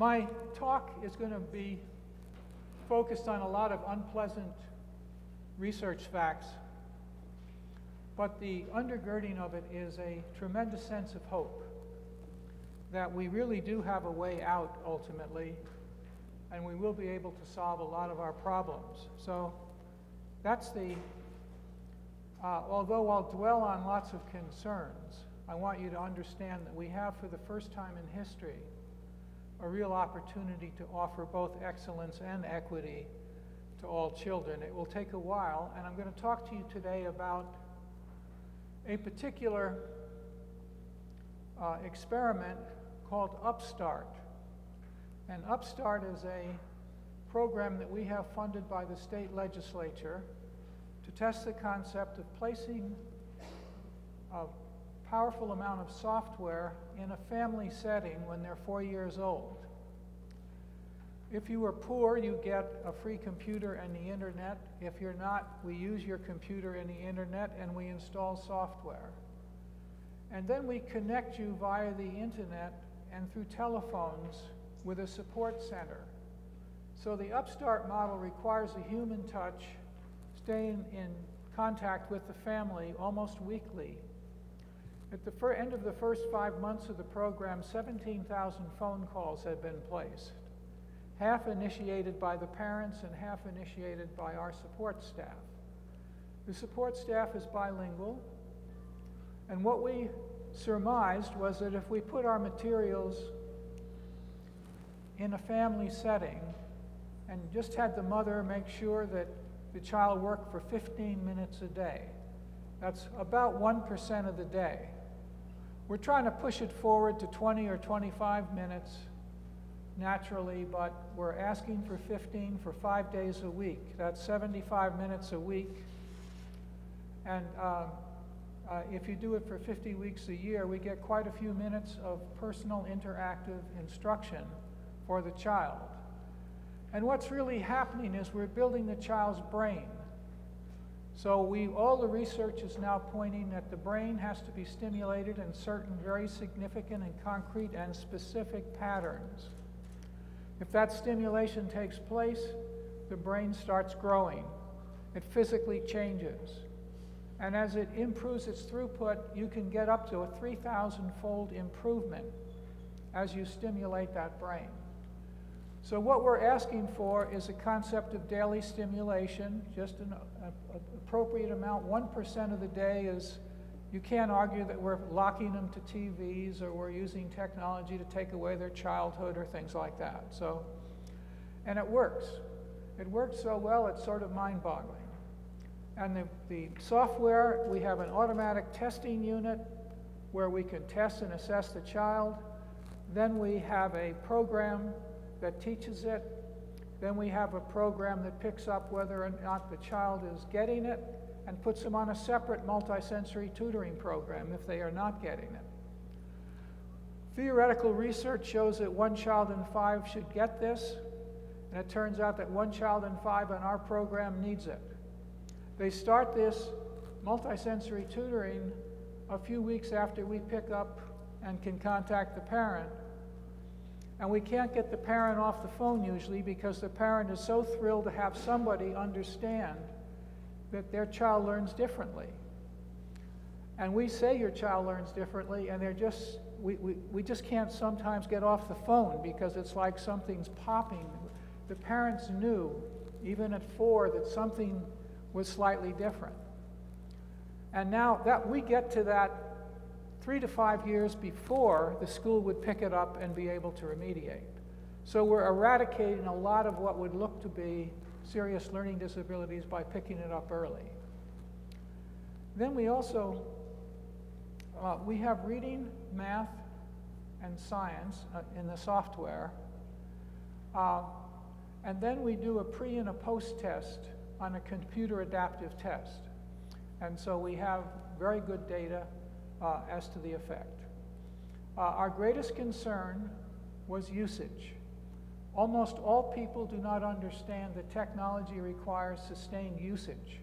My talk is going to be focused on a lot of unpleasant research facts, but the undergirding of it is a tremendous sense of hope that we really do have a way out ultimately, and we will be able to solve a lot of our problems. So that's the, although I'll dwell on lots of concerns, I want you to understand that we have, for the first time in history, a real opportunity to offer both excellence and equity to all children. It will take a while, and I'm going to talk to you today about a particular experiment called UPSTART. And UPSTART is a program that we have funded by the state legislature to test the concept of placing a powerful amount of software in a family setting when they're 4 years old. If you are poor, you get a free computer and the internet. If you're not, we use your computer and the internet and we install software. And then we connect you via the internet and through telephones with a support center. So the UPSTART model requires a human touch, staying in contact with the family almost weekly. At the end of the first 5 months of the program, 17,000 phone calls had been placed, half initiated by the parents and half initiated by our support staff. The support staff is bilingual, and what we surmised was that if we put our materials in a family setting and just had the mother make sure that the child worked for 15 minutes a day, that's about 1% of the day. We're trying to push it forward to 20 or 25 minutes naturally, but we're asking for 15 for 5 days a week. That's 75 minutes a week. And if you do it for 50 weeks a year, we get quite a few minutes of personal interactive instruction for the child. And what's really happening is we're building the child's brain. So all the research is now pointing that the brain has to be stimulated in certain very significant and concrete and specific patterns. If that stimulation takes place, the brain starts growing. It physically changes. And as it improves its throughput, you can get up to a 3,000-fold improvement as you stimulate that brain. So what we're asking for is a concept of daily stimulation, just an appropriate amount. 1% of the day is, you can't argue that we're locking them to TVs or we're using technology to take away their childhood or things like that. So, and it works. It works so well, it's sort of mind-boggling. And the software, we have an automatic testing unit where we can test and assess the child. Then we have a program that teaches it. Then we have a program that picks up whether or not the child is getting it and puts them on a separate multisensory tutoring program if they are not getting it. Theoretical research shows that 1 child in 5 should get this, and it turns out that 1 child in 5 in our program needs it. They start this multisensory tutoring a few weeks after we pick up and can contact the parent. And we can't get the parent off the phone usually because the parent is so thrilled to have somebody understand that their child learns differently. And we say your child learns differently, and they're just, we just can't sometimes get off the phone because it's like something's popping. The parents knew, even at 4, that something was slightly different. And now that we get to that 3 to 5 years before the school would pick it up and be able to remediate. So we're eradicating a lot of what would look to be serious learning disabilities by picking it up early. Then we also, we have reading, math, and science in the software. And then we do a pre and a post test on a computer adaptive test. And so we have very good data as to the effect. Our greatest concern was usage. Almost all people do not understand that technology requires sustained usage.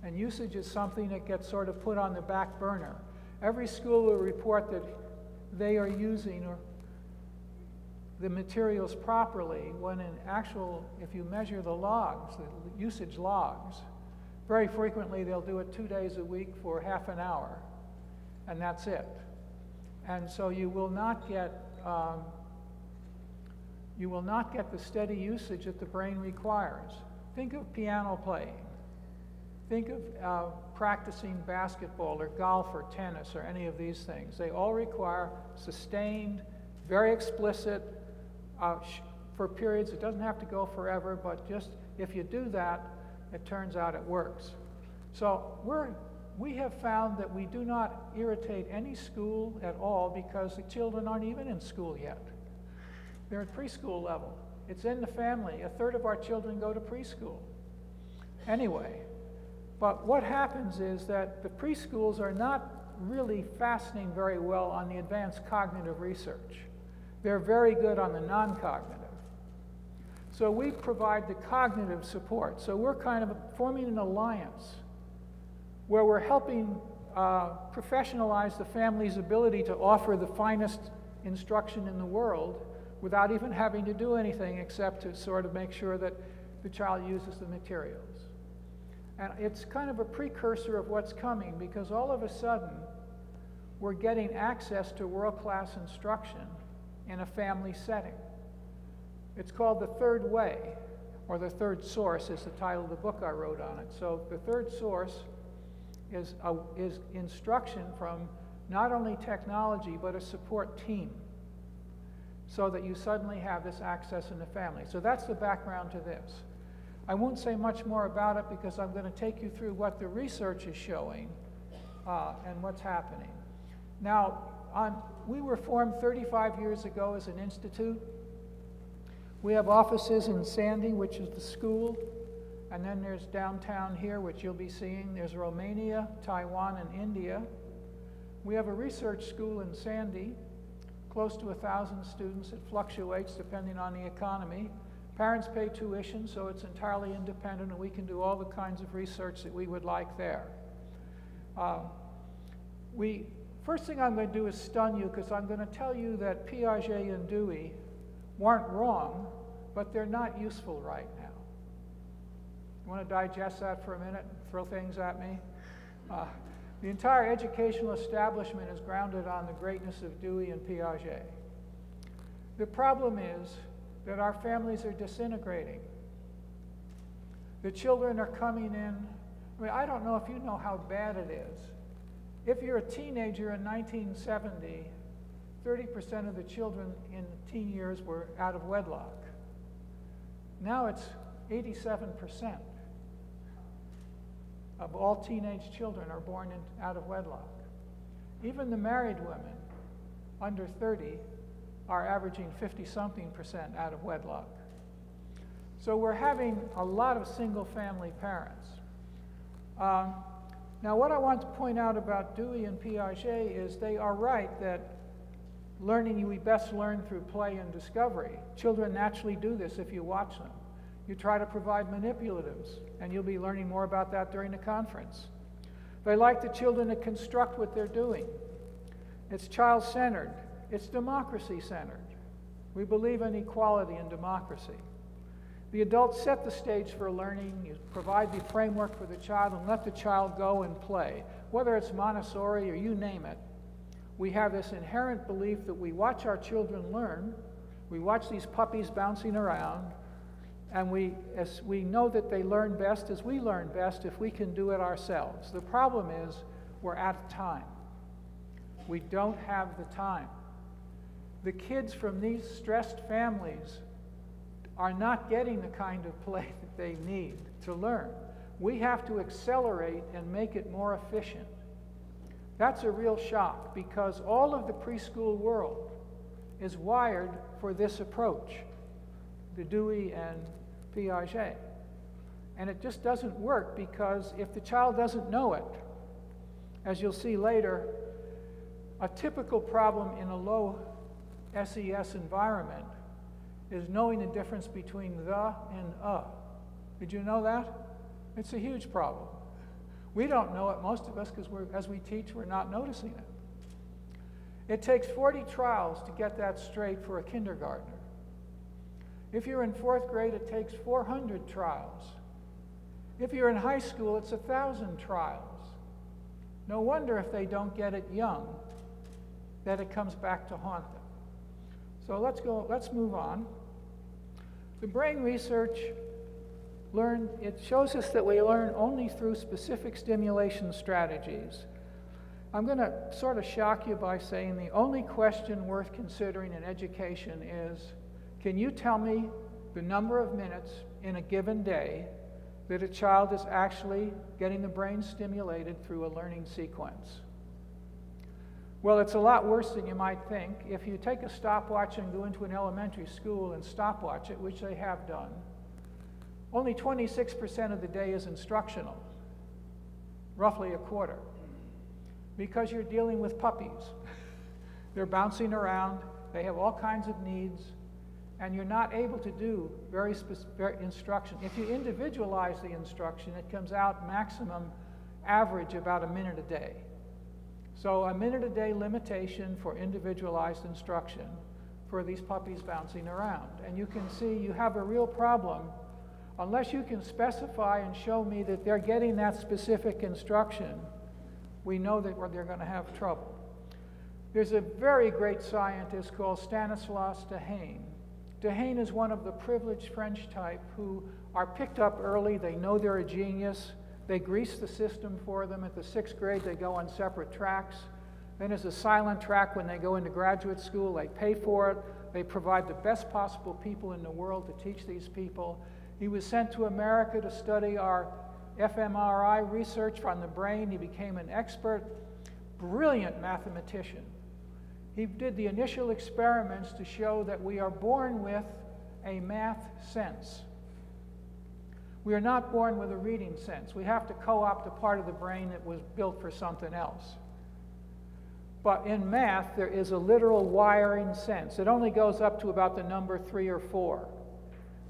And usage is something that gets sort of put on the back burner. Every school will report that they are using the materials properly when in actual, if you measure the logs, the usage logs, very frequently they'll do it 2 days a week for half an hour, and that's it. And so you will not get the steady usage that the brain requires. Think of piano playing. Think of practicing basketball or golf or tennis or any of these things. They all require sustained, very explicit, for periods. It doesn't have to go forever, but just if you do that, it turns out it works. So we have found that we do not irritate any school at all because the children aren't even in school yet. They're at preschool level. It's in the family. A third of our children go to preschool. Anyway, but what happens is that the preschools are not really fastening very well on the advanced cognitive research. They're very good on the non-cognitive. So we provide the cognitive support. So we're kind of forming an alliance where we're helping professionalize the family's ability to offer the finest instruction in the world without even having to do anything except to sort of make sure that the child uses the materials. And it's kind of a precursor of what's coming, because all of a sudden we're getting access to world-class instruction in a family setting. It's called the third way, or the third source is the title of the book I wrote on it. So the third source is instruction from not only technology, but a support team, so that you suddenly have this access in the family. So that's the background to this. I won't say much more about it because I'm going to take you through what the research is showing and what's happening. Now, we were formed 35 years ago as an institute. We have offices in Sandy, which is the school, and then there's downtown here, which you'll be seeing. There's Romania, Taiwan, and India. We have a research school in Sandy, close to 1,000 students. It fluctuates depending on the economy. Parents pay tuition, so it's entirely independent, and we can do all the kinds of research that we would like there. First thing I'm going to do is stun you, because I'm going to tell you that Piaget and Dewey weren't wrong, but they're not useful right now. You want to digest that for a minute and throw things at me? The entire educational establishment is grounded on the greatness of Dewey and Piaget. The problem is that our families are disintegrating. The children are coming in. I mean, I don't know if you know how bad it is. If you're a teenager in 1970, 30% of the children in teen years were out of wedlock. Now it's 87% of all teenage children are born out of wedlock. Even the married women under 30 are averaging 50-something% out of wedlock. So we're having a lot of single-family parents. Now, what I want to point out about Dewey and Piaget is they are right that learning, we best learn through play and discovery. Children naturally do this if you watch them. You try to provide manipulatives, and you'll be learning more about that during the conference. They like the children to construct what they're doing. It's child-centered. It's democracy-centered. We believe in equality and democracy. The adults set the stage for learning. You provide the framework for the child and let the child go and play. Whether it's Montessori or you name it, we have this inherent belief that we watch our children learn. We watch these puppies bouncing around, and we know that they learn best as we learn best if we can do it ourselves. The problem is we're out of time. We don't have the time. The kids from these stressed families are not getting the kind of play that they need to learn. We have to accelerate and make it more efficient. That's a real shock, because all of the preschool world is wired for this approach, the Dewey and Piaget. And it just doesn't work, because if the child doesn't know it, as you'll see later, a typical problem in a low SES environment is knowing the difference between the and Did you know that? It's a huge problem. We don't know it, most of us, because as we teach, we're not noticing it. It takes 40 trials to get that straight for a kindergartner. If you're in 4th grade, it takes 400 trials. If you're in high school, it's 1,000 trials. No wonder if they don't get it young, that it comes back to haunt them. So let's move on. The brain research it shows us that we learn only through specific stimulation strategies. I'm going to sort of shock you by saying the only question worth considering in education is, can you tell me the number of minutes in a given day that a child is actually getting the brain stimulated through a learning sequence? Well, it's a lot worse than you might think. If you take a stopwatch and go into an elementary school and stopwatch it, which they have done, only 26% of the day is instructional, roughly a quarter, because you're dealing with puppies. They're bouncing around, they have all kinds of needs, and you're not able to do very specific instruction. If you individualize the instruction, it comes out maximum average about a minute a day. So a minute a day limitation for individualized instruction for these puppies bouncing around. And you can see you have a real problem unless you can specify and show me that they're getting that specific instruction. We know that they're going to have trouble. There's a very great scientist called Stanislas Dehaene. Dehaene is one of the privileged French type who are picked up early. They know they're a genius. They grease the system for them. At the 6th grade, they go on separate tracks. Then there's a silent track when they go into graduate school. They pay for it. They provide the best possible people in the world to teach these people. He was sent to America to study our fMRI research on the brain. He became an expert, brilliant mathematician. He did the initial experiments to show that we are born with a math sense. We are not born with a reading sense. We have to co-opt a part of the brain that was built for something else. But in math, there is a literal wiring sense. It only goes up to about the number 3 or 4.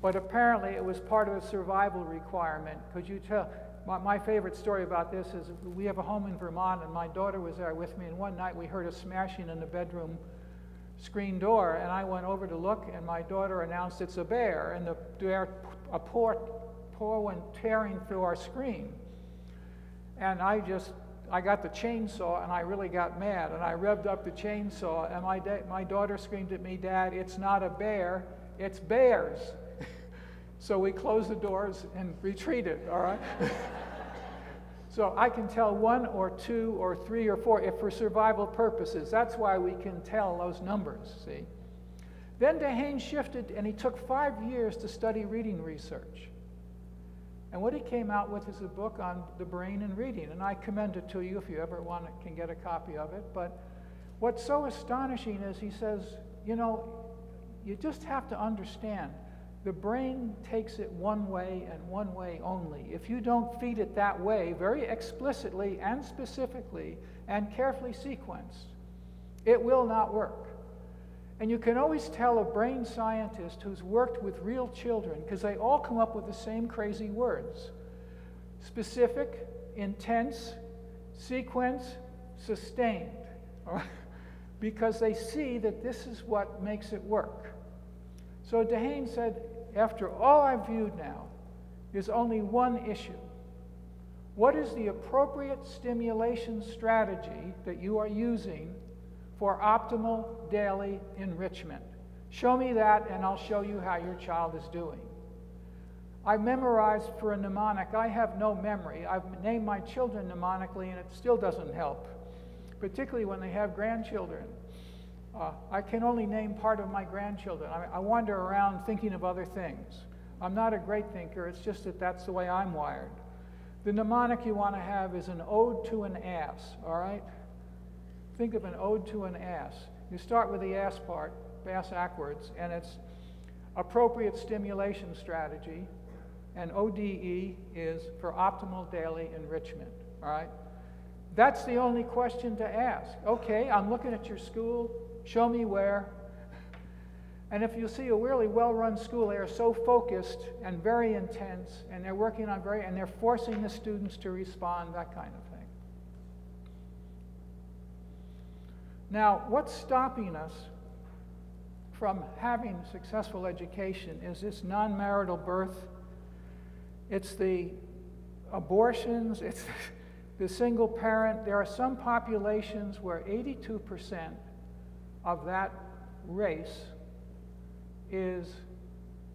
But apparently it was part of a survival requirement. Because you tell, my favorite story about this is we have a home in Vermont, and my daughter was there with me, and one night we heard a smashing in the bedroom screen door, and I went over to look, and my daughter announced it's a bear, and the bear, a paw went tearing through our screen. And I got the chainsaw, and I really got mad, and I revved up the chainsaw, and my daughter screamed at me, "Dad, it's not a bear, it's bears." So we closed the doors and retreated, all right? So I can tell 1 or 2 or 3 or 4 if for survival purposes. That's why we can tell those numbers, see? Then Dehaene shifted, and he took 5 years to study reading research. And what he came out with is a book on the brain and reading, and I commend it to you if you ever can get a copy of it. But what's so astonishing is he says, you know, you just have to understand, the brain takes it one way and one way only. If you don't feed it that way, very explicitly and specifically and carefully sequenced, it will not work. And you can always tell a brain scientist who's worked with real children, because they all come up with the same crazy words: specific, intense, sequence, sustained. All right? Because they see that this is what makes it work. So Dehaene said, after all I've viewed now, there's only one issue. What is the appropriate stimulation strategy that you are using for optimal daily enrichment? Show me that, and I'll show you how your child is doing. I memorized for a mnemonic. I have no memory. I've named my children mnemonically, and it still doesn't help, particularly when they have grandchildren. I can only name part of my grandchildren. I wander around thinking of other things. I'm not a great thinker. It's just that that's the way I'm wired. The mnemonic you want to have is an ode to an ass, all right? Think of an ode to an ass. You start with the ass part, ass backwards, and it's appropriate stimulation strategy, and ODE is for optimal daily enrichment, all right? That's the only question to ask. Okay, I'm looking at your school. Show me where. And if you see a really well-run school, they are so focused and very intense, and they're working on and they're forcing the students to respond, that kind of thing. Now, what's stopping us from having successful education is this non-marital birth, it's the abortions, it's the single parent. There are some populations where 82% of that race is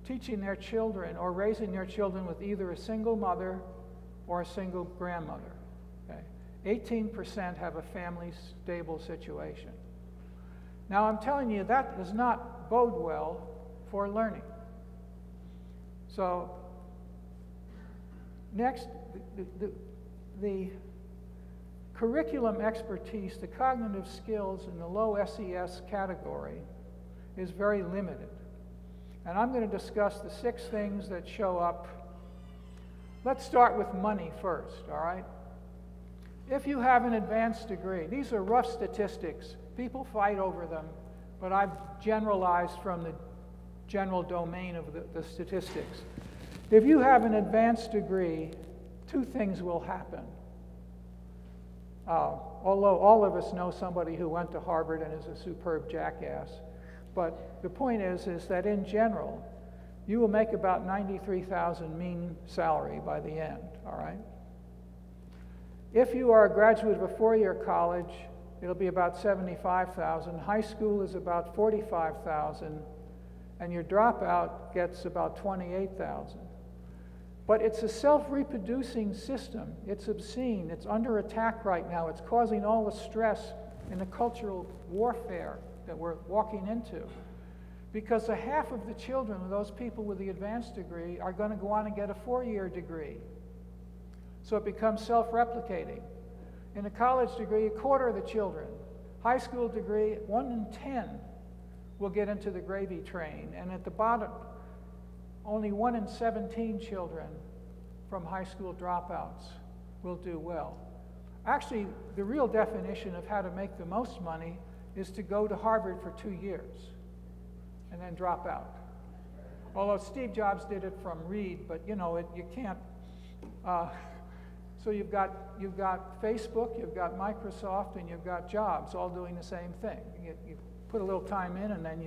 teaching their children or raising their children with either a single mother or a single grandmother. Okay? 18% have a family stable situation. Now I'm telling you that does not bode well for learning. So next, the curriculum expertise, the cognitive skills in the low SES category is very limited. And I'm going to discuss the 6 things that show up. Let's start with money first, all right? If you have an advanced degree, these are rough statistics. People fight over them, but I've generalized from the general domain of the statistics. If you have an advanced degree, 2 things will happen. Although all of us know somebody who went to Harvard and is a superb jackass. But the point is that in general, you will make about $93,000 mean salary by the end, all right? If you are a graduate of a 4-year college, it'll be about $75,000. High school is about $45,000, and your dropout gets about $28,000. But it's a self-reproducing system. It's obscene. It's under attack right now. It's causing all the stress in the cultural warfare that we're walking into. Because a half of the children of those people with the advanced degree are going to go on and get a 4-year degree. So it becomes self-replicating. In a college degree, 1/4 of the children. High school degree, 1 in 10 will get into the gravy train. And at the bottom, only 1 in 17 children from high school dropouts will do well. Actually, the real definition of how to make the most money is to go to Harvard for 2 years and then drop out. Although Steve Jobs did it from Reed, but you know, you can't. So you've got Facebook, you've got Microsoft, and you've got Jobs all doing the same thing. You put a little time in, and then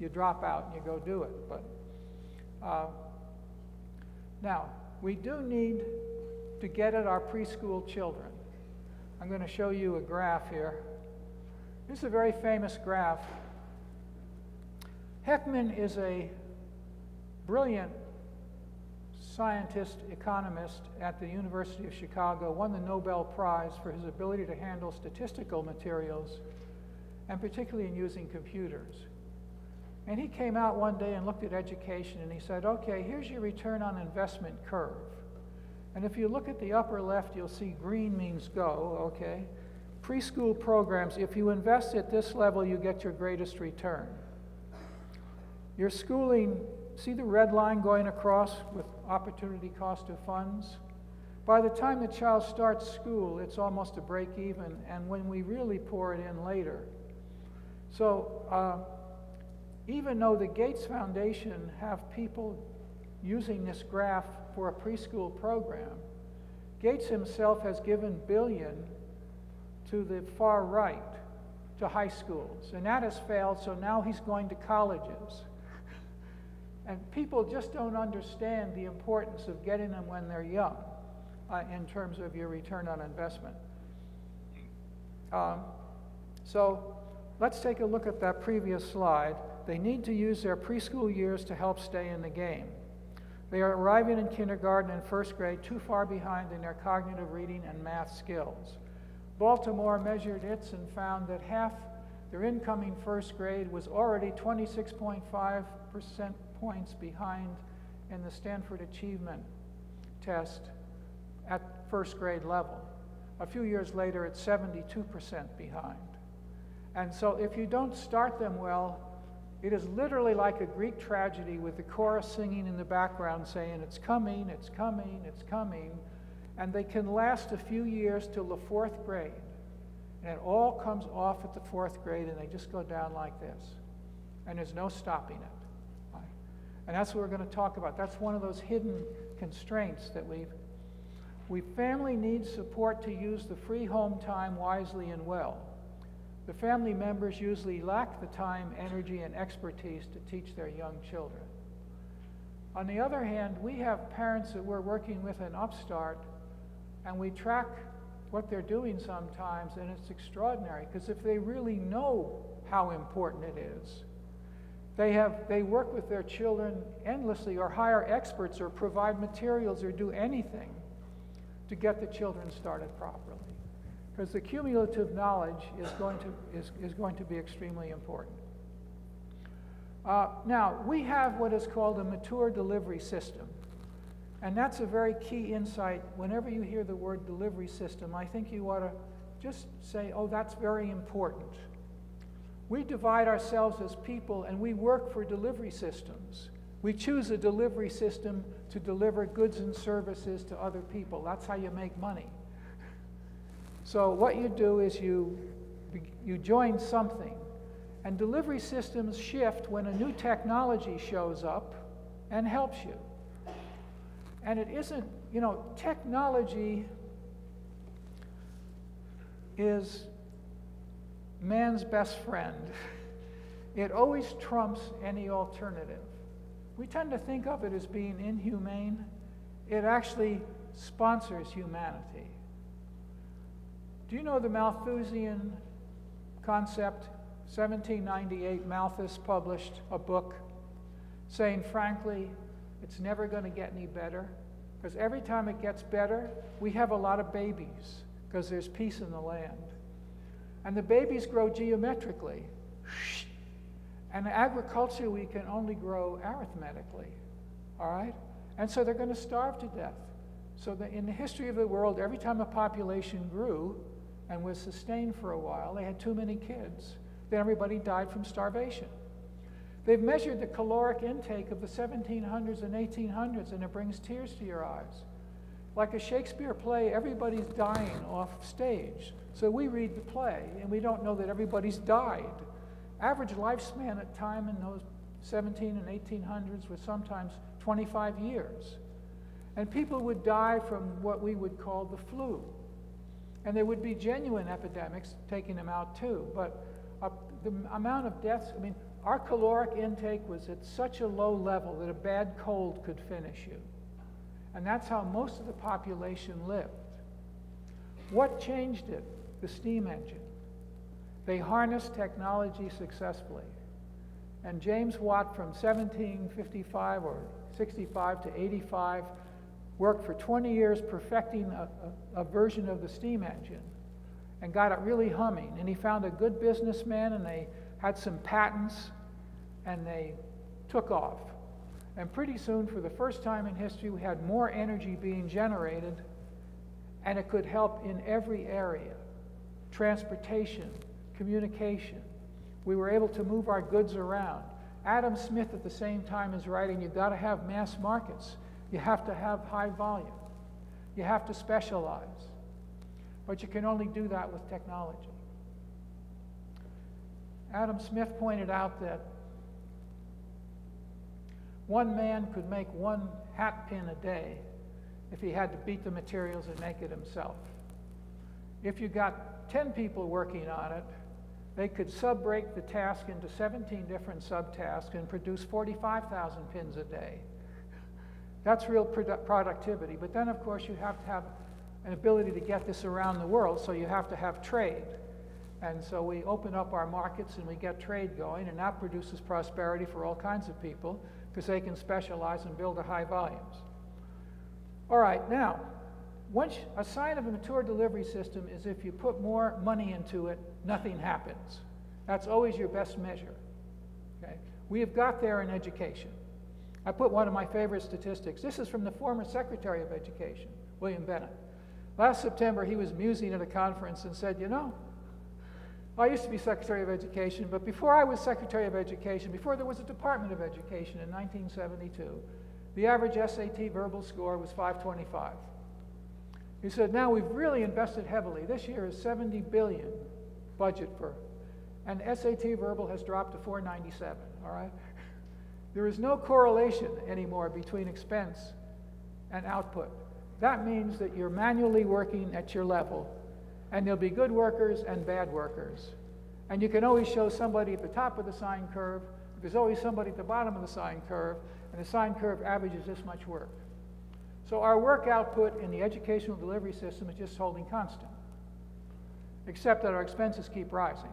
you drop out and you go do it. But now, we do need to get at our preschool children. I'm going to show you a graph here. This is a very famous graph. Heckman is a brilliant scientist, economist at the University of Chicago, won the Nobel Prize for his ability to handle statistical materials, and particularly in using computers. And he came out one day and looked at education, and he said, okay, here's your return on investment curve. And if you look at the upper left, you'll see green means go, okay? Preschool programs, if you invest at this level, you get your greatest return. Your schooling, see the red line going across with opportunity cost of funds? By the time the child starts school, it's almost a break even, and when we really pour it in later. So even though the Gates Foundation have people using this graph for a preschool program, Gates himself has given billion to the far right, to high schools, and that has failed, so now he's going to colleges. And people just don't understand the importance of getting them when they're young in terms of your return on investment. So let's take a look at that previous slide. They need to use their preschool years to help stay in the game. They are arriving in kindergarten and 1st grade too far behind in their cognitive reading and math skills. Baltimore measured its and found that half their incoming 1st grade was already 26.5% points behind in the Stanford Achievement Test at 1st grade level. A few years later, it's 72% behind. And so if you don't start them well, it is literally like a Greek tragedy with the chorus singing in the background saying, it's coming, it's coming, it's coming. And they can last a few years till the 4th grade. And it all comes off at the 4th grade, and they just go down like this. And there's no stopping it. And that's what we're going to talk about. That's one of those hidden constraints that family needs support to use the free home time wisely and well. The family members usually lack the time, energy, and expertise to teach their young children. On the other hand, we have parents that we're working with in UPSTART, and we track what they're doing sometimes, and it's extraordinary, because if they really know how important it is, they work with their children endlessly, or hire experts, or provide materials, or do anything to get the children started properly. Because the cumulative knowledge is going to be extremely important. Now, we have what is called a mature delivery system. And that's a very key insight. Whenever you hear the word delivery system, I think you ought to just say, oh, that's very important. We divide ourselves as people, and we work for delivery systems. We choose a delivery system to deliver goods and services to other people. That's how you make money. So what you do is you join something. And delivery systems shift when a new technology shows up and helps you. And it isn't, you know, technology is man's best friend. It always trumps any alternative. We tend to think of it as being inhumane. It actually sponsors humanity. Do you know the Malthusian concept? 1798, Malthus published a book saying, frankly, it's never going to get any better, because every time it gets better, we have a lot of babies, because there's peace in the land. And the babies grow geometrically. And agriculture, we can only grow arithmetically, all right? And so they're going to starve to death. So that in the history of the world, every time a population grew and was sustained for a while, they had too many kids. Then everybody died from starvation. They've measured the caloric intake of the 1700s and 1800s, and it brings tears to your eyes. Like a Shakespeare play, everybody's dying off stage. So we read the play, and we don't know that everybody's died. Average lifespan at time in those 17 and 1800s was sometimes 25 years. And people would die from what we would call the flu. And there would be genuine epidemics taking them out too. But the amount of deaths, I mean, our caloric intake was at such a low level that a bad cold could finish you. And that's how most of the population lived. What changed it? The steam engine. They harnessed technology successfully. And James Watt, from 1755 or 65 to 85, worked for 20 years perfecting a version of the steam engine and got it really humming. And he found a good businessman, and they had some patents, and they took off. And pretty soon, for the first time in history, we had more energy being generated, and it could help in every area. Transportation, communication. We were able to move our goods around. Adam Smith at the same time is writing, you've got to have mass markets. You have to have high volume. You have to specialize. But you can only do that with technology. Adam Smith pointed out that one man could make one hat pin a day if he had to beat the materials and make it himself. If you got 10 people working on it, they could sub-break the task into 17 different subtasks and produce 45,000 pins a day. That's real productivity. But then, of course, you have to have an ability to get this around the world, so you have to have trade. And so we open up our markets and we get trade going, and that produces prosperity for all kinds of people because they can specialize and build a high volumes. All right, now, a sign of a mature delivery system is if you put more money into it, nothing happens. That's always your best measure. Okay? We have got there in education. I put one of my favorite statistics. This is from the former Secretary of Education, William Bennett. Last September, he was musing at a conference and said, you know, I used to be Secretary of Education, but before I was Secretary of Education, before there was a Department of Education in 1972, the average SAT verbal score was 525. He said, now we've really invested heavily. This year is $70 billion budget for, and SAT verbal has dropped to 497, all right? There is no correlation anymore between expense and output. That means that you're manually working at your level, and there'll be good workers and bad workers. And you can always show somebody at the top of the sine curve. There's always somebody at the bottom of the sine curve, and the sine curve averages this much work. So our work output in the educational delivery system is just holding constant, except that our expenses keep rising.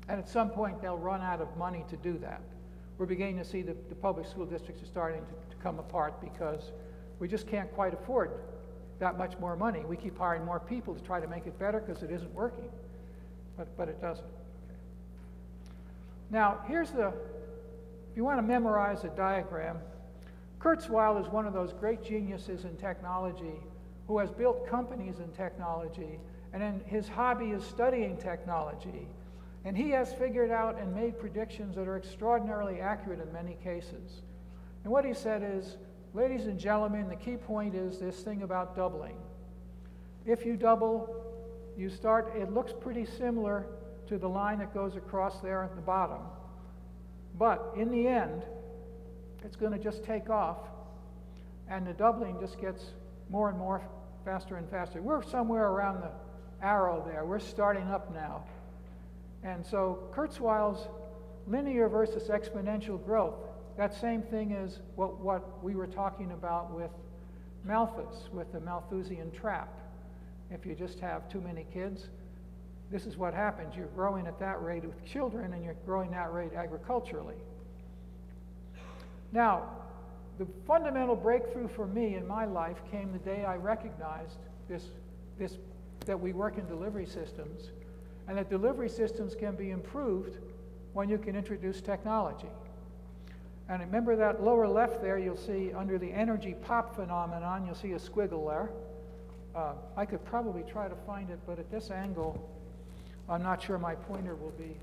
And at some point, they'll run out of money to do that. We're beginning to see the public school districts are starting to come apart because we just can't quite afford that much more money. We keep hiring more people to try to make it better because it isn't working, but it doesn't. Okay. Now, here's if you want to memorize a diagram, Kurzweil is one of those great geniuses in technology who has built companies in technology, and then his hobby is studying technology. And he has figured out and made predictions that are extraordinarily accurate in many cases. And what he said is, ladies and gentlemen, the key point is this thing about doubling. If you double, you start, it looks pretty similar to the line that goes across there at the bottom. But in the end, it's going to just take off, and the doubling just gets more and more faster and faster. We're somewhere around the arrow there. We're starting up now. And so Kurzweil's linear versus exponential growth, that same thing is what we were talking about with Malthus, with the Malthusian trap. If you just have too many kids, this is what happens. You're growing at that rate with children, and you're growing that rate agriculturally. Now, the fundamental breakthrough for me in my life came the day I recognized that we work in delivery systems, and that delivery systems can be improved when you can introduce technology. And remember that lower left there, you'll see under the energy pop phenomenon, you'll see a squiggle there. I could probably try to find it, but at this angle, I'm not sure my pointer will be.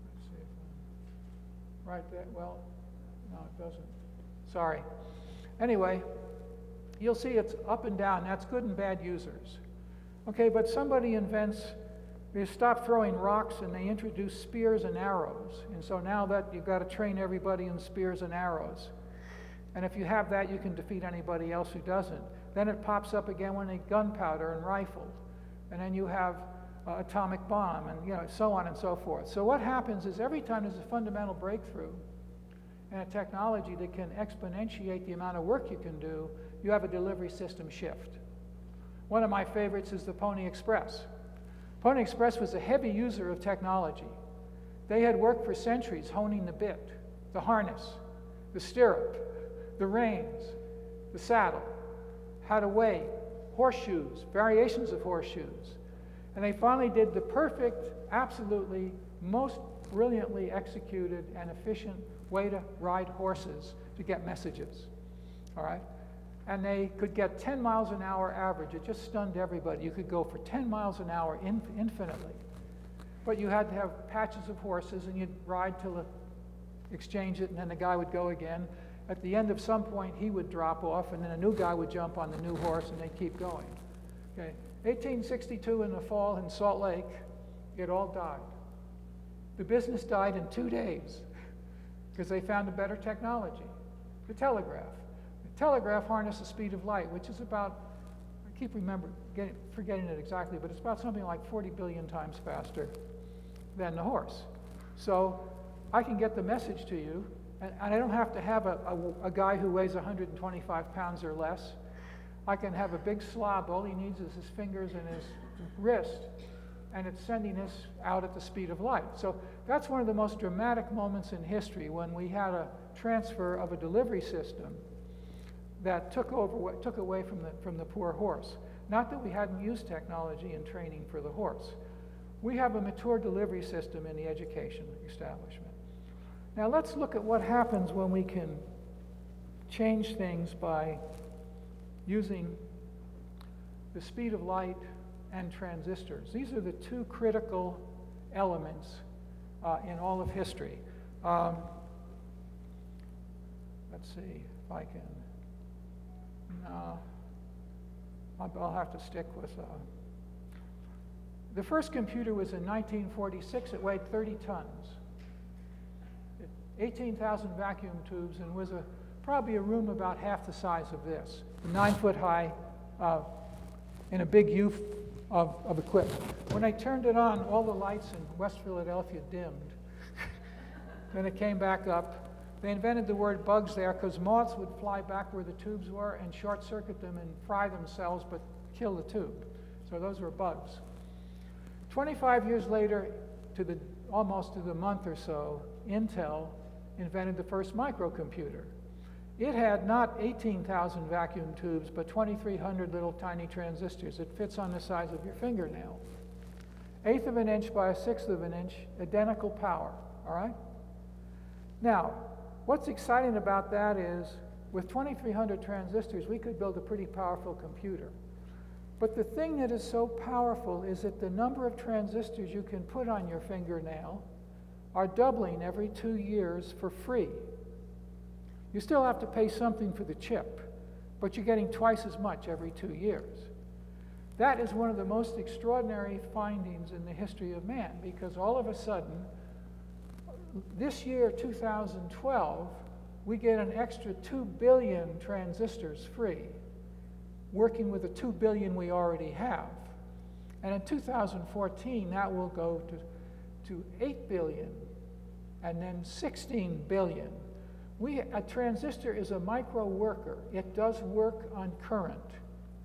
Let's see if right there. Well, no, it doesn't. Sorry. Anyway, you'll see it's up and down. That's good and bad users. Okay, but somebody invents, they stop throwing rocks and they introduce spears and arrows. And so now that you've got to train everybody in spears and arrows. And if you have that, you can defeat anybody else who doesn't. Then it pops up again when they gunpowder and rifle. And then you have atomic bomb and so on and so forth. So what happens is every time there's a fundamental breakthrough in a technology that can exponentiate the amount of work you can do, you have a delivery system shift. One of my favorites is the Pony Express. Pony Express was a heavy user of technology. They had worked for centuries honing the bit, the harness, the stirrup, the reins, the saddle, how to weigh, horseshoes, variations of horseshoes. And they finally did the perfect, absolutely most brilliantly executed and efficient way to ride horses to get messages, all right? And they could get 10 miles an hour average. It just stunned everybody. You could go for 10 miles an hour infinitely. But you had to have patches of horses, and you'd ride till exchange it, and then the guy would go again. At the end of some point, he would drop off, and then a new guy would jump on the new horse, and they'd keep going. Okay. 1862 in the fall in Salt Lake, it all died. The business died in 2 days because they found a better technology, the telegraph. The telegraph harnessed the speed of light, which is about, I keep forgetting it exactly, but it's about something like 40 billion times faster than the horse. So I can get the message to you, and I don't have to have a guy who weighs 125 pounds or less. I can have a big slob. All he needs is his fingers and his wrist, and it's sending this out at the speed of light. So that's one of the most dramatic moments in history, when we had a transfer of a delivery system that took away from the poor horse. Not that we hadn't used technology in training for the horse. We have a mature delivery system in the education establishment. Now let's look at what happens when we can change things by using the speed of light and transistors. These are the two critical elements in all of history. Let's see if I can. No, I'll have to stick with. The first computer was in 1946. It weighed 30 tons. 18,000 vacuum tubes, and was probably a room about half the size of this. A 9-foot high in a big U of equipment. When I turned it on, all the lights in West Philadelphia dimmed. Then it came back up. They invented the word bugs there because moths would fly back where the tubes were and short circuit them and fry themselves but kill the tube. So those were bugs. 25 years later, almost to the month or so, Intel invented the first microcomputer. It had not 18,000 vacuum tubes, but 2,300 little tiny transistors. It fits on the size of your fingernail. 1/8 of an inch by 1/6 of an inch, identical power, all right? Now, what's exciting about that is, with 2,300 transistors, we could build a pretty powerful computer. But the thing that is so powerful is that the number of transistors you can put on your fingernail are doubling every 2 years for free. You still have to pay something for the chip, but you're getting twice as much every 2 years. That is one of the most extraordinary findings in the history of man, because all of a sudden, this year, 2012, we get an extra 2 billion transistors free, working with the 2 billion we already have. And in 2014, that will go to 8 billion, and then 16 billion. A transistor is a micro worker. It does work on current,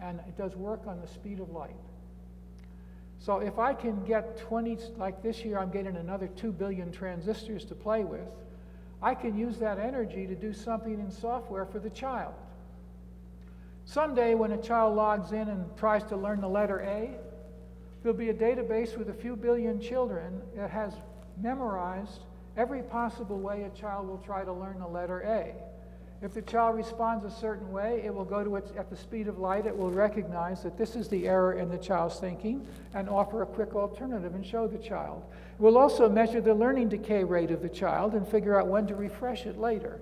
and it does work on the speed of light. So if I can get 20, like this year I'm getting another 2 billion transistors to play with, I can use that energy to do something in software for the child. Someday when a child logs in and tries to learn the letter A, there'll be a database with a few billion children that has memorized every possible way a child will try to learn the letter A. If the child responds a certain way, it will go to it at the speed of light. It will recognize that this is the error in the child's thinking and offer a quick alternative and show the child. It will also measure the learning decay rate of the child and figure out when to refresh it later.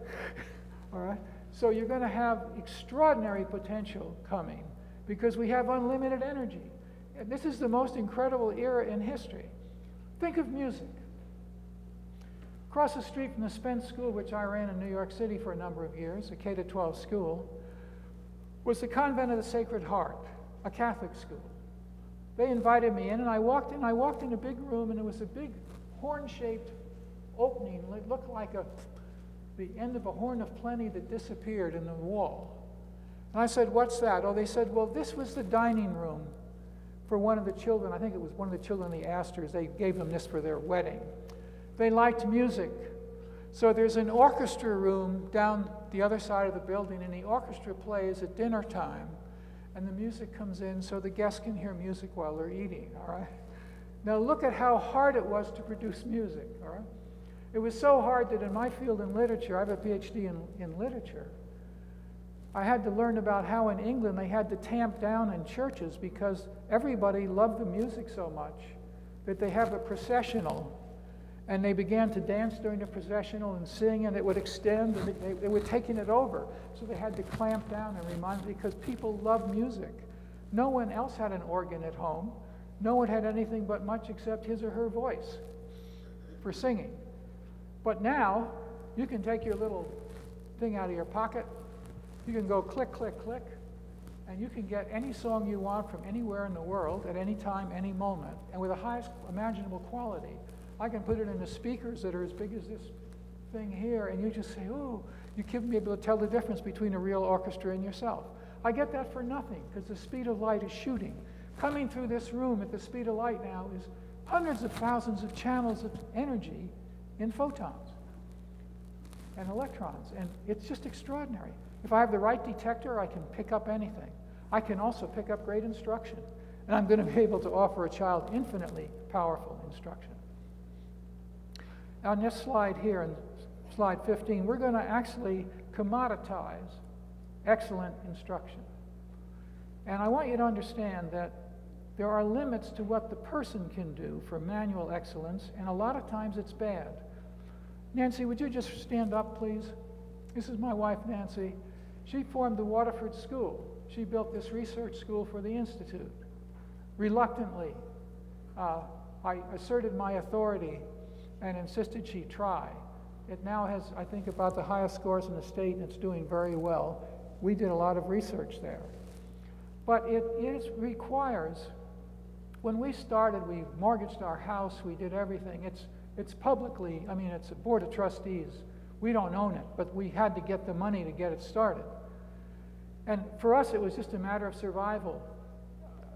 All right? So you're going to have extraordinary potential coming because we have unlimited energy. And this is the most incredible era in history. Think of music. Across the street from the Spence School, which I ran in New York City for a number of years, a K-12 school, was the Convent of the Sacred Heart, a Catholic school. They invited me in, and I walked in a big room, and it was a big horn-shaped opening. It looked like the end of a horn of plenty that disappeared in the wall. And I said, "What's that?" Oh, they said, "Well, this was the dining room for one of the children." I think it was one of the children, the Astors. They gave them this for their wedding. They liked music. So there's an orchestra room down the other side of the building, and the orchestra plays at dinner time, and the music comes in so the guests can hear music while they're eating, all right? Now look at how hard it was to produce music, all right? It was so hard that in my field in literature, I have a PhD in literature, I had to learn about how in England they had to tamp down in churches because everybody loved the music so much that they have a processional. And they began to dance during the processional and sing, and it would extend, and they were taking it over. So they had to clamp down and remind, because people love music. No one else had an organ at home. No one had anything but much except his or her voice for singing. But now, you can take your little thing out of your pocket, you can go click, click, click, and you can get any song you want from anywhere in the world at any time, any moment, and with the highest imaginable quality. I can put it in the speakers that are as big as this thing here, and you just say, "Oh," you can be able to tell the difference between a real orchestra and yourself. I get that for nothing, because the speed of light is shooting. Coming through this room at the speed of light now is hundreds of thousands of channels of energy in photons and electrons, and it's just extraordinary. If I have the right detector, I can pick up anything. I can also pick up great instruction, and I'm going to be able to offer a child infinitely powerful instruction. On this slide here, in slide 15, we're going to actually commoditize excellent instruction. And I want you to understand that there are limits to what the person can do for manual excellence, and a lot of times it's bad. Nancy, would you just stand up, please? This is my wife, Nancy. She formed the Waterford School. She built this research school for the Institute. Reluctantly, I asserted my authority and insisted she try. It now has, I think, about the highest scores in the state, and it's doing very well. We did a lot of research there. But it requires, when we started, we mortgaged our house, we did everything. It's publicly, I mean, it's a board of trustees. We don't own it, but we had to get the money to get it started. And for us, it was just a matter of survival.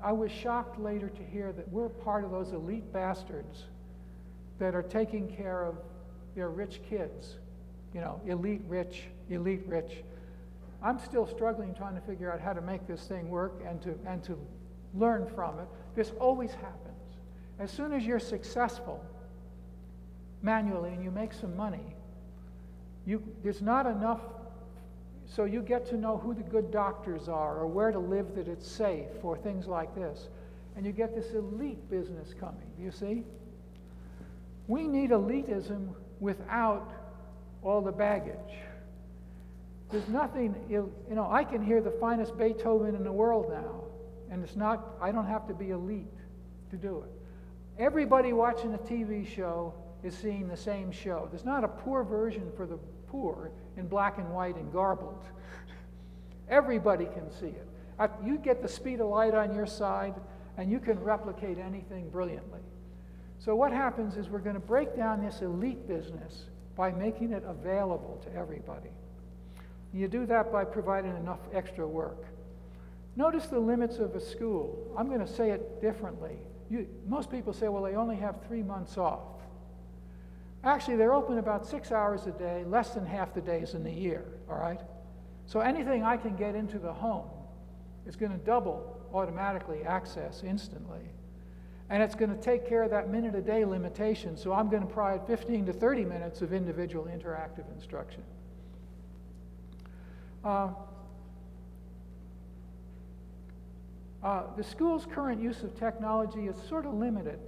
I was shocked later to hear that we're part of those elite bastards that are taking care of their rich kids. You know, elite rich, elite rich. I'm still struggling trying to figure out how to make this thing work and to learn from it. This always happens. As soon as you're successful manually and you make some money, there's not enough, so you get to know who the good doctors are or where to live that it's safe or things like this. And you get this elite business coming, you see? We need elitism without all the baggage. There's nothing, you know, I can hear the finest Beethoven in the world now, and it's not, I don't have to be elite to do it. Everybody watching a TV show is seeing the same show. There's not a poor version for the poor in black and white and garbled. Everybody can see it. You get the speed of light on your side, and you can replicate anything brilliantly. So what happens is we're going to break down this elite business by making it available to everybody. You do that by providing enough extra work. Notice the limits of a school. I'm going to say it differently. Most people say, well, they only have 3 months off. Actually, they're open about 6 hours a day, less than half the days in the year, all right? So anything I can get into the home is going to double automatically access instantly. And it's going to take care of that minute-a-day limitation, so I'm going to provide 15 to 30 minutes of individual interactive instruction. The school's current use of technology is sort of limited.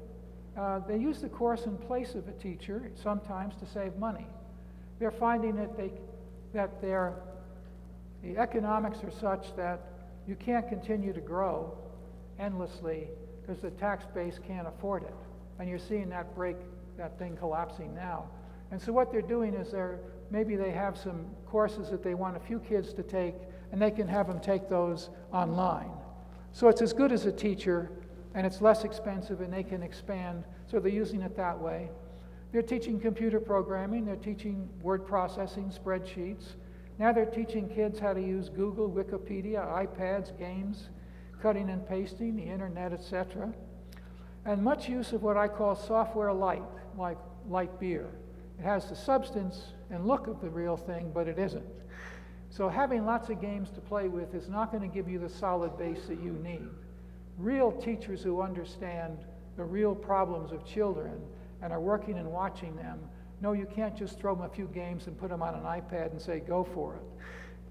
They use the course in place of a teacher sometimes to save money. They're finding that the economics are such that you can't continue to grow endlessly because the tax base can't afford it. And you're seeing that thing collapsing now. And so what they're doing is maybe they have some courses that they want a few kids to take, and they can have them take those online. So it's as good as a teacher, and it's less expensive, and they can expand. So they're using it that way. They're teaching computer programming. They're teaching word processing, spreadsheets. Now they're teaching kids how to use Google, Wikipedia, iPads, games, cutting and pasting, the internet, etc. And much use of what I call software light, like light beer. It has the substance and look of the real thing, but it isn't. So having lots of games to play with is not going to give you the solid base that you need. Real teachers who understand the real problems of children and are working and watching them know you can't just throw them a few games and put them on an iPad and say, go for it.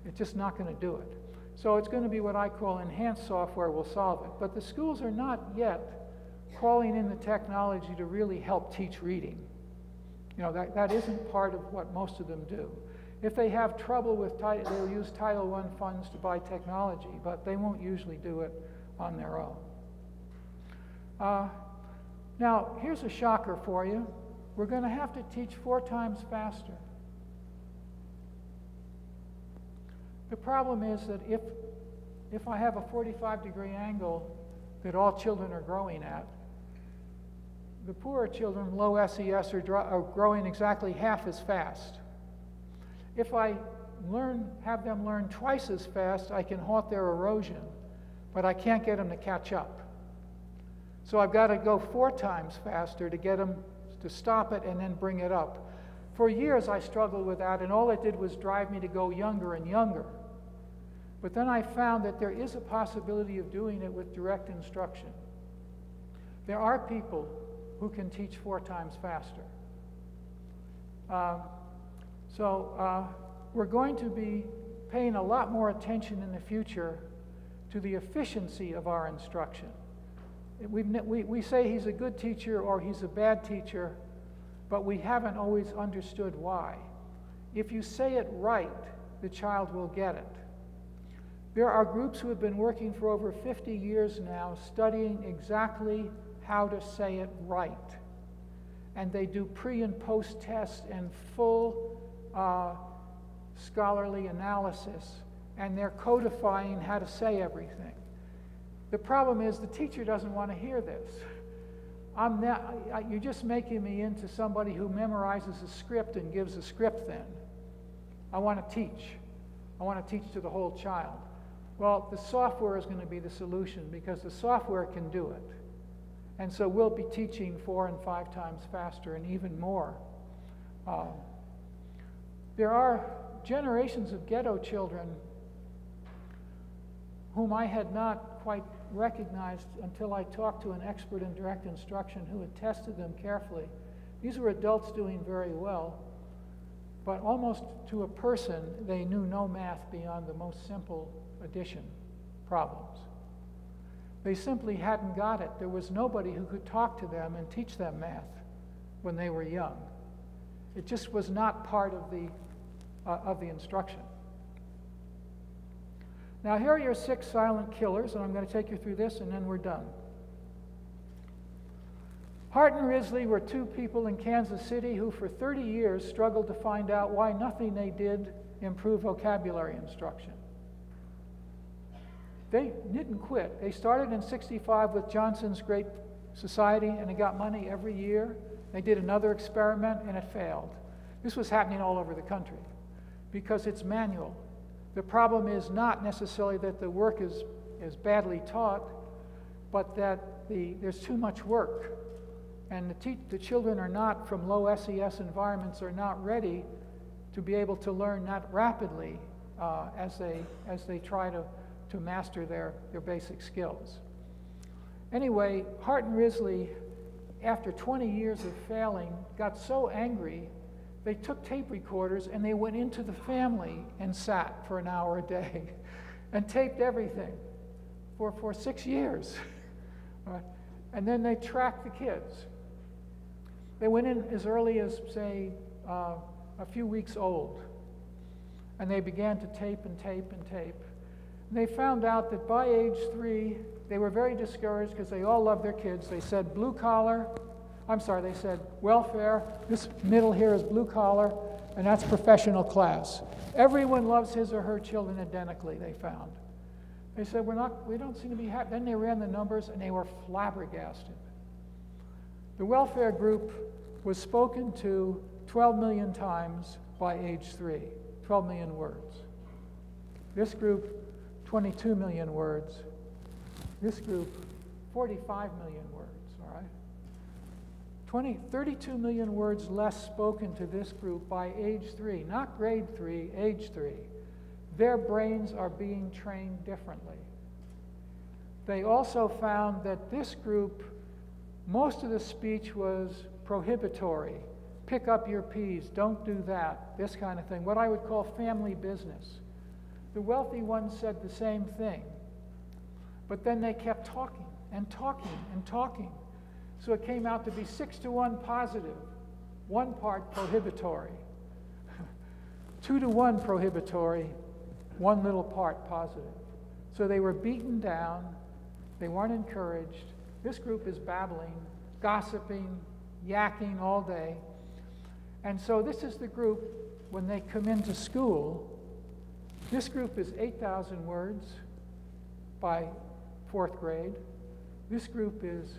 It's just not going to do it. So it's going to be what I call enhanced software will solve it. But the schools are not yet calling in the technology to really help teach reading. You know, that isn't part of what most of them do. If they have trouble with they'll use Title I funds to buy technology, but they won't usually do it on their own. Now, here's a shocker for you. We're going to have to teach 4 times faster. The problem is that if I have a 45-degree angle that all children are growing at, the poorer children, low SES, are growing exactly half as fast. If I have them learn twice as fast, I can halt their erosion, but I can't get them to catch up. So I've got to go 4 times faster to get them to stop it and then bring it up. For years I struggled with that, and all it did was drive me to go younger and younger. But then I found that there is a possibility of doing it with direct instruction. There are people who can teach 4 times faster. We're going to be paying a lot more attention in the future to the efficiency of our instruction. We say he's a good teacher or he's a bad teacher, but we haven't always understood why. If you say it right, the child will get it. There are groups who have been working for over 50 years now studying exactly how to say it right. And they do pre and post tests and full scholarly analysis, and they're codifying how to say everything. The problem is the teacher doesn't want to hear this. You're just making me into somebody who memorizes a script and gives a script then. I want to teach. I want to teach to the whole child. Well, the software is going to be the solution because the software can do it. And so we'll be teaching 4 and 5 times faster and even more. There are generations of ghetto children whom I had not quite recognized until I talked to an expert in direct instruction who had tested them carefully. These were adults doing very well, but almost to a person, they knew no math beyond the most simple addition problems. They simply hadn't got it. There was nobody who could talk to them and teach them math when they were young. It just was not part of the instruction. Now here are your 6 silent killers, and I'm going to take you through this and then we're done. Hart and Risley were 2 people in Kansas City who for 30 years struggled to find out why nothing they did improved vocabulary instruction. They didn't quit. They started in '65 with Johnson's Great Society, and they got money every year. They did another experiment, and it failed. This was happening all over the country because it's manual. The problem is not necessarily that the work is badly taught, but that there's too much work. And the children are not, from low SES environments, are not ready to be able to learn that rapidly as they try to master their basic skills. Anyway, Hart and Risley, after 20 years of failing, got so angry, they took tape recorders and they went into the family and sat for an hour a day and taped everything for 6 years. And then they tracked the kids. They went in as early as, say, a few weeks old, and they began to tape and tape and tape. And they found out that by age 3, they were very discouraged because they all loved their kids. They said they said welfare. This middle here is blue collar, and that's professional class. Everyone loves his or her children identically, they found. They said, we don't seem to be happy. Then they ran the numbers, and they were flabbergasted. The welfare group was spoken to 12 million times by age 3, 12 million words. This group, 22 million words. This group, 45 million words, all right? 32 million words less spoken to this group by age 3, not grade 3, age 3. Their brains are being trained differently. They also found that this group, most of the speech was prohibitory. Pick up your P's, don't do that, this kind of thing, what I would call family business. The wealthy ones said the same thing, but then they kept talking and talking and talking. So it came out to be 6-to-1 positive, 1 part prohibitory, 2-to-1 prohibitory, 1 little part positive. So they were beaten down, they weren't encouraged. This group is babbling, gossiping, yakking all day. And so this is the group, when they come into school, this group is 8,000 words by 4th grade. This group is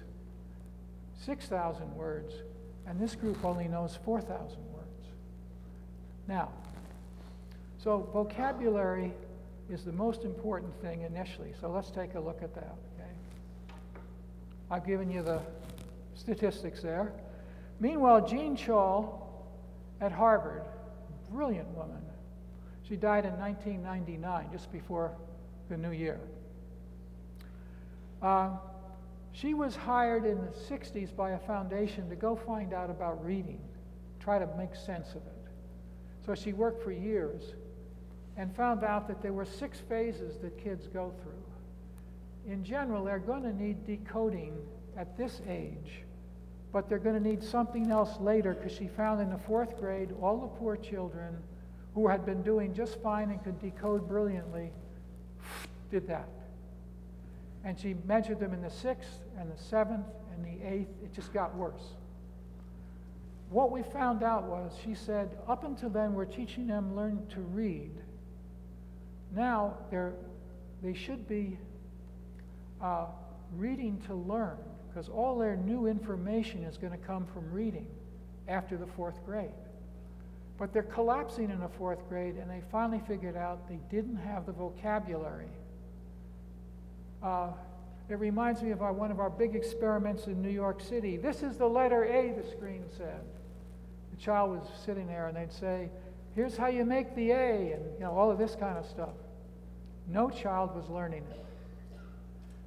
6,000 words, and this group only knows 4,000 words. Now, so vocabulary is the most important thing initially, so let's take a look at that, okay? I've given you the statistics there. Meanwhile, Jean Chall at Harvard, brilliant woman. She died in 1999, just before the new year. She was hired in the 60s by a foundation to go find out about reading, try to make sense of it. So she worked for years and found out that there were 6 phases that kids go through. In general, they're going to need decoding at this age, but they're going to need something else later, because she found in the 4th grade all the poor children who had been doing just fine and could decode brilliantly did that. And she measured them in the 6th and the 7th and the 8th. It just got worse. What we found out was, she said, up until then we're teaching them learn to read. Now they should be reading to learn, because all their new information is going to come from reading after the 4th grade. But they're collapsing in the 4th grade, and they finally figured out they didn't have the vocabulary. It reminds me of one of our big experiments in New York City. This is the letter A, the screen said. The child was sitting there, and they'd say, here's how you make the A, and all of this kind of stuff. No child was learning it.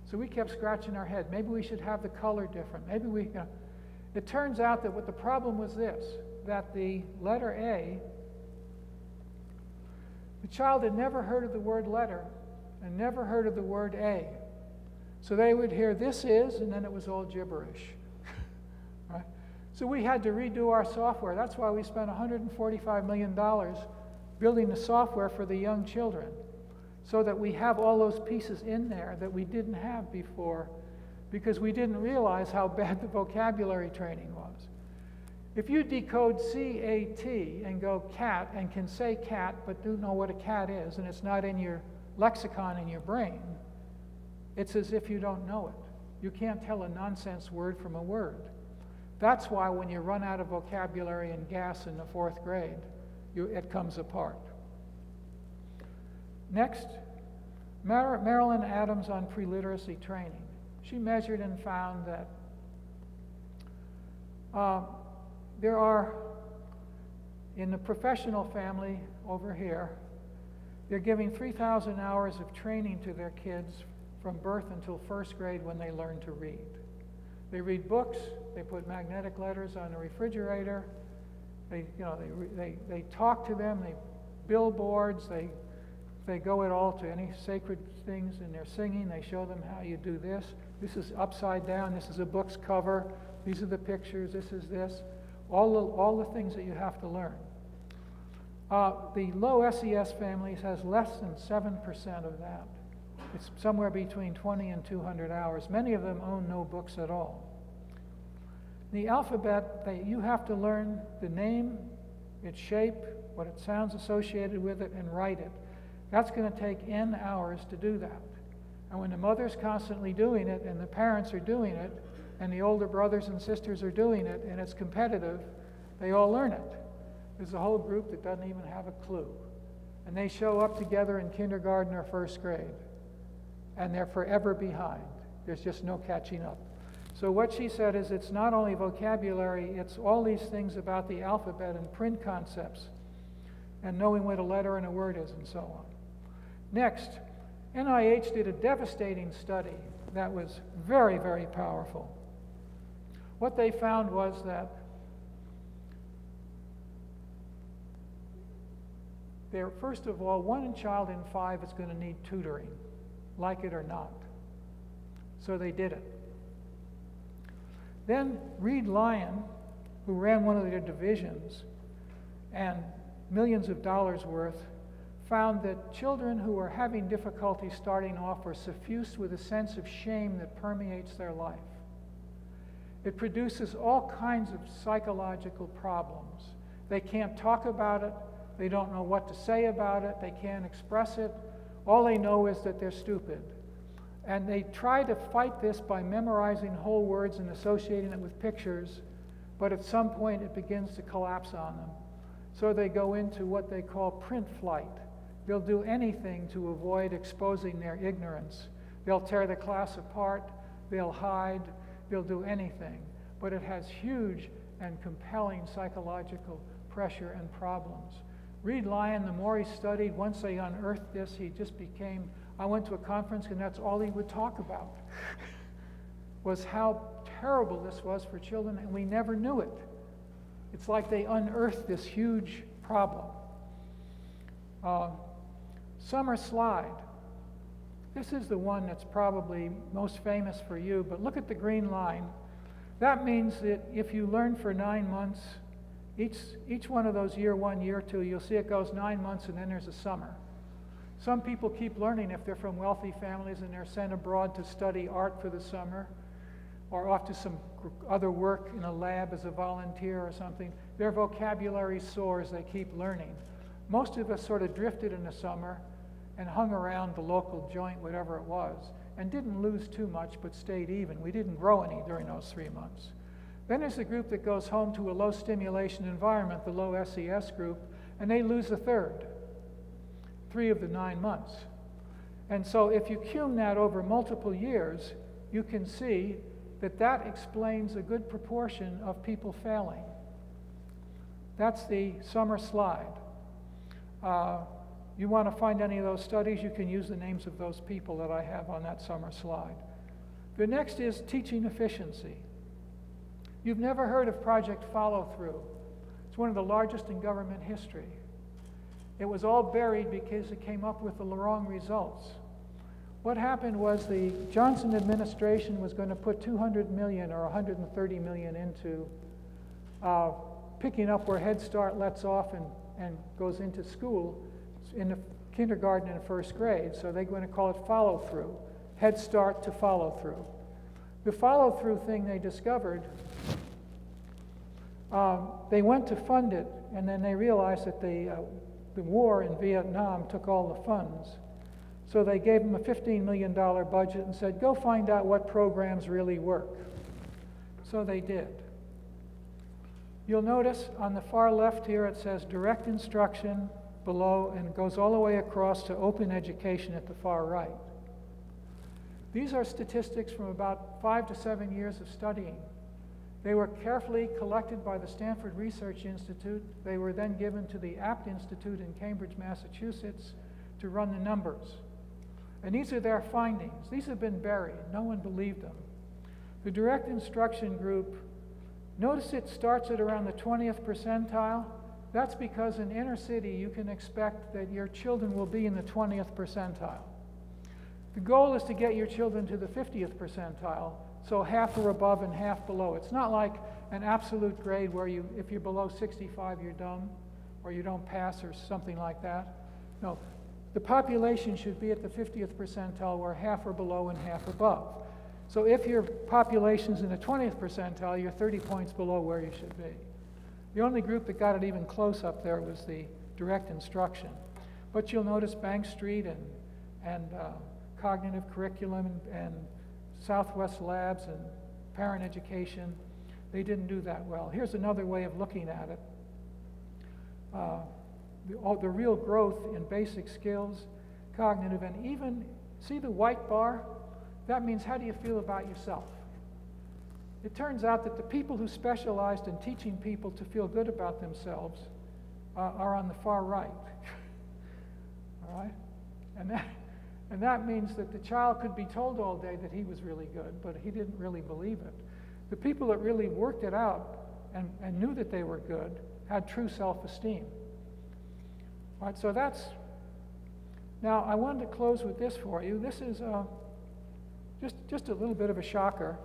So we kept scratching our head. Maybe we should have the color different. Maybe we, It turns out that what the problem was this, that the letter A, the child had never heard of the word letter and never heard of the word A. So they would hear this is, and then it was all gibberish. Right? So we had to redo our software. That's why we spent $145 million building the software for the young children, so that we have all those pieces in there that we didn't have before, because we didn't realize how bad the vocabulary training was. If you decode C-A-T and go cat and can say cat but don't know what a cat is, and it's not in your lexicon in your brain, it's as if you don't know it. You can't tell a nonsense word from a word. That's why when you run out of vocabulary and gas in the 4th grade, it comes apart. Next, Marilyn Adams on pre-literacy training. She measured and found that there are, in the professional family over here, they're giving 3,000 hours of training to their kids from birth until 1st grade when they learn to read. They read books, they put magnetic letters on the refrigerator, they talk to them, they billboards, they go at all to any sacred things, and they're singing, they show them how you do this. This is upside down, this is a book's cover, these are the pictures, this is this. All the things that you have to learn. The low SES families has less than 7% of that. It's somewhere between 20 and 200 hours. Many of them own no books at all. The alphabet, you have to learn the name, its shape, what it sounds associated with it, and write it. That's going to take N hours to do that. And when the mother's constantly doing it, and the parents are doing it, and the older brothers and sisters are doing it, and it's competitive, they all learn it. There's a whole group that doesn't even have a clue. And they show up together in kindergarten or 1st grade. And they're forever behind. There's just no catching up. So what she said is it's not only vocabulary, it's all these things about the alphabet and print concepts, and knowing what a letter and a word is, and so on. Next, NIH did a devastating study that was very, very powerful. What they found was that first of all, 1 child in 5 is going to need tutoring, like it or not. So they did it. Then Reed Lyon, who ran one of their divisions, and millions of dollars worth, found that children who are having difficulty starting off are suffused with a sense of shame that permeates their life. It produces all kinds of psychological problems. They can't talk about it. They don't know what to say about it. They can't express it. All they know is that they're stupid. And they try to fight this by memorizing whole words and associating it with pictures, but at some point it begins to collapse on them. So they go into what they call print flight. They'll do anything to avoid exposing their ignorance. They'll tear the class apart, they'll hide, they'll do anything. But it has huge and compelling psychological pressure and problems. Reed Lyon, the more he studied, once they unearthed this, he just became, I went to a conference and that's all he would talk about, was how terrible this was for children, and we never knew it. It's like they unearthed this huge problem. Summer slide. This is the one that's probably most famous for you, but look at the green line. That means that if you learn for 9 months, each one of those year 1, year 2, you'll see it goes 9 months and then there's a summer. Some people keep learning if they're from wealthy families and they're sent abroad to study art for the summer, or off to some other work in a lab as a volunteer or something. Their vocabulary soars, they keep learning. Most of us sort of drifted in the summer and hung around the local joint, whatever it was. and didn't lose too much but stayed even. We didn't grow any during those 3 months. Then there's the group that goes home to a low stimulation environment, the low SES group, and they lose a third, 3 of the 9 months. And so if you cum that over multiple years, you can see that that explains a good proportion of people failing. That's the summer slide. You want to find any of those studies, you can use the names of those people that I have on that summer slide. The next is teaching efficiency. You've never heard of Project Follow-Through. It's one of the largest in government history. It was all buried because it came up with the wrong results. What happened was the Johnson administration was going to put $200 million or $130 million into picking up where Head Start lets off and goes into school in the kindergarten and first grade. So they're going to call it follow-through, Head Start to follow-through. The follow-through thing they discovered, they went to fund it, and then they realized that the war in Vietnam took all the funds. So they gave them a $15 million budget and said, go find out what programs really work. So they did. You'll notice on the far left here it says direct instruction below, and it goes all the way across to open education at the far right. These are statistics from about 5 to 7 years of studying. They were carefully collected by the Stanford Research Institute. They were then given to the Apt Institute in Cambridge, Massachusetts to run the numbers. And these are their findings. These have been buried. No one believed them. The direct instruction group, notice it starts at around the 20th percentile. That's because in inner city you can expect that your children will be in the 20th percentile. The goal is to get your children to the 50th percentile, so half are above and half below. It's not like an absolute grade where if you're below 65 you're dumb or you don't pass or something like that. No. The population should be at the 50th percentile where half are below and half above. So if your population's in the 20th percentile, you're 30 points below where you should be. The only group that got it even close up there was the direct instruction. But you'll notice Bank Street and cognitive curriculum and Southwest Labs and parent education, they didn't do that well. Here's another way of looking at it. The real growth in basic skills, cognitive, and even, see the white bar? That means how do you feel about yourself? It turns out that the people who specialized in teaching people to feel good about themselves are on the far right. All right? And that means that the child could be told all day that he was really good, but he didn't really believe it. The people that really worked it out and knew that they were good had true self-esteem. All right, so that's, now I wanted to close with this for you. This is just a little bit of a shocker.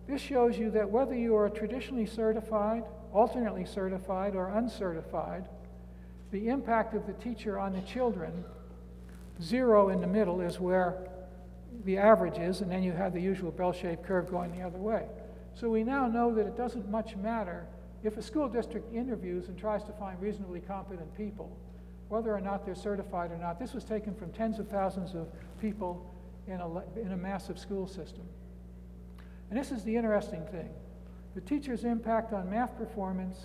This shows you that whether you are traditionally certified, alternately certified, or uncertified, the impact of the teacher on the children, 0 in the middle is where the average is, and then you have the usual bell-shaped curve going the other way. So we now know that it doesn't much matter if a school district interviews and tries to find reasonably competent people, whether or not they're certified or not. This was taken from tens of thousands of people in a massive school system. And this is the interesting thing. The teacher's impact on math performance,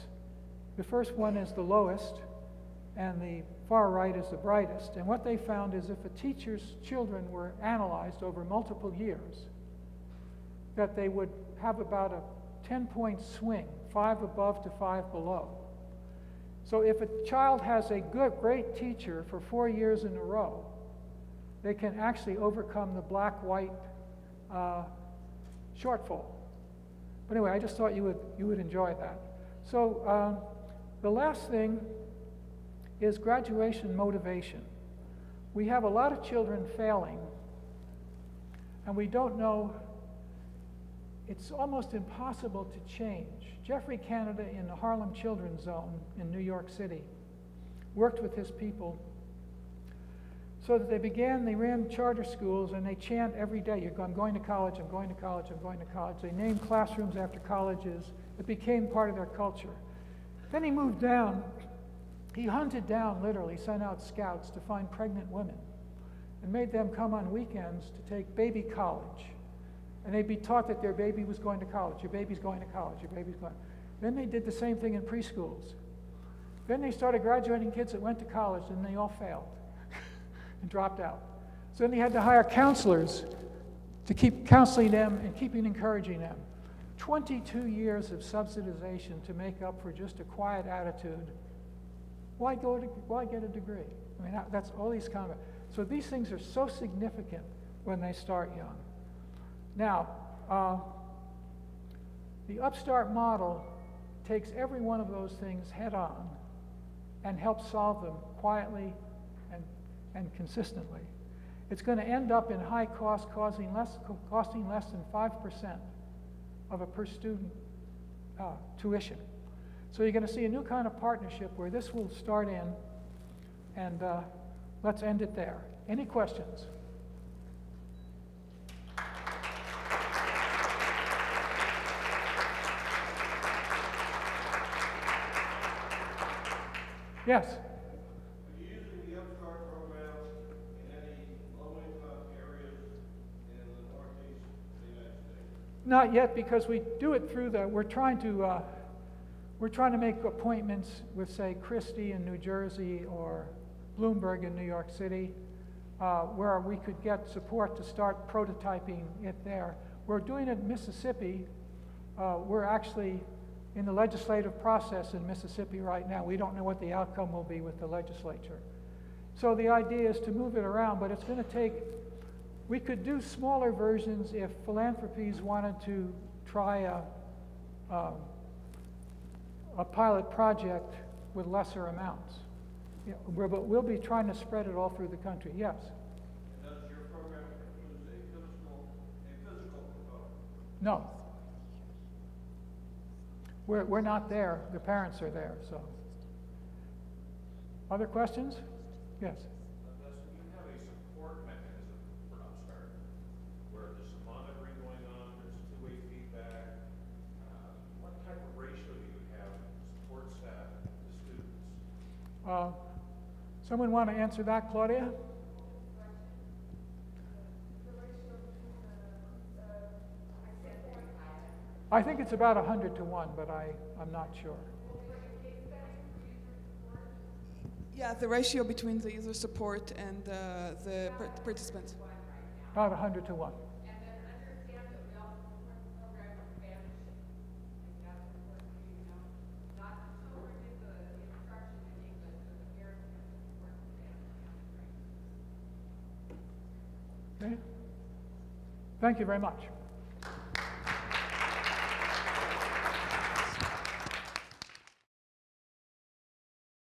the first one is the lowest, and the far right is the brightest. And what they found is if a teacher's children were analyzed over multiple years, that they would have about a 10-point swing, 5 above to 5 below. So if a child has a great teacher for 4 years in a row, they can actually overcome the black-white shortfall. But anyway, I just thought you would enjoy that. So the last thing is graduation motivation. We have a lot of children failing, and we don't know, it's almost impossible to change. Jeffrey Canada in the Harlem Children's Zone in New York City worked with his people so that they ran charter schools, and they chant every day, I'm going to college, I'm going to college, I'm going to college. They named classrooms after colleges. It became part of their culture. Then he moved down. He hunted down, literally, sent out scouts to find pregnant women. and made them come on weekends to take baby college. And they'd be taught that their baby was going to college. Your baby's going to college. Your baby's going. Then they did the same thing in preschools. Then they started graduating kids that went to college, and they all failed and dropped out. So then they had to hire counselors to keep counseling them and keeping encouraging them. 22 years of subsidization to make up for just a quiet attitude. Why get a degree? I mean, that's all these kind of. So these things are so significant when they start young. Now, the UPSTART model takes every one of those things head on and helps solve them quietly and consistently. It's going to end up in high cost, costing less than 5% of a per student tuition. So you're going to see a new kind of partnership where this will start in, and let's end it there. Any questions? Yes? Are you using the UPSTART program in any low-income areas in the Northeast of the United States? Not yet, because we do it through the, we're trying to make appointments with, say, Christie in New Jersey or Bloomberg in New York City, where we could get support to start prototyping it there. We're doing it in Mississippi. We're actually in the legislative process in Mississippi right now. We don't know what the outcome will be with the legislature. So the idea is to move it around, but it's going to take, we could do smaller versions if philanthropies wanted to try a pilot project with lesser amounts. Yeah, but we'll be trying to spread it all through the country, yes. And does your program include a physical component? No. We're not there. The parents are there, so. Other questions? Yes. Dustin, you have a support mechanism for UPSTART, where there's some monitoring going on, there's two-way feedback. What type of ratio do you have support staff to students? Someone want to answer that, Claudia? I think it's about 100 to 1, but I'm not sure. Yeah, the ratio between the user support and the participants. About 100 to 1. And then understand that we also support the program in Spanish. That's important for you to know. Not the children get the instruction in English, but the parents get the support in Spanish. Okay. Thank you very much.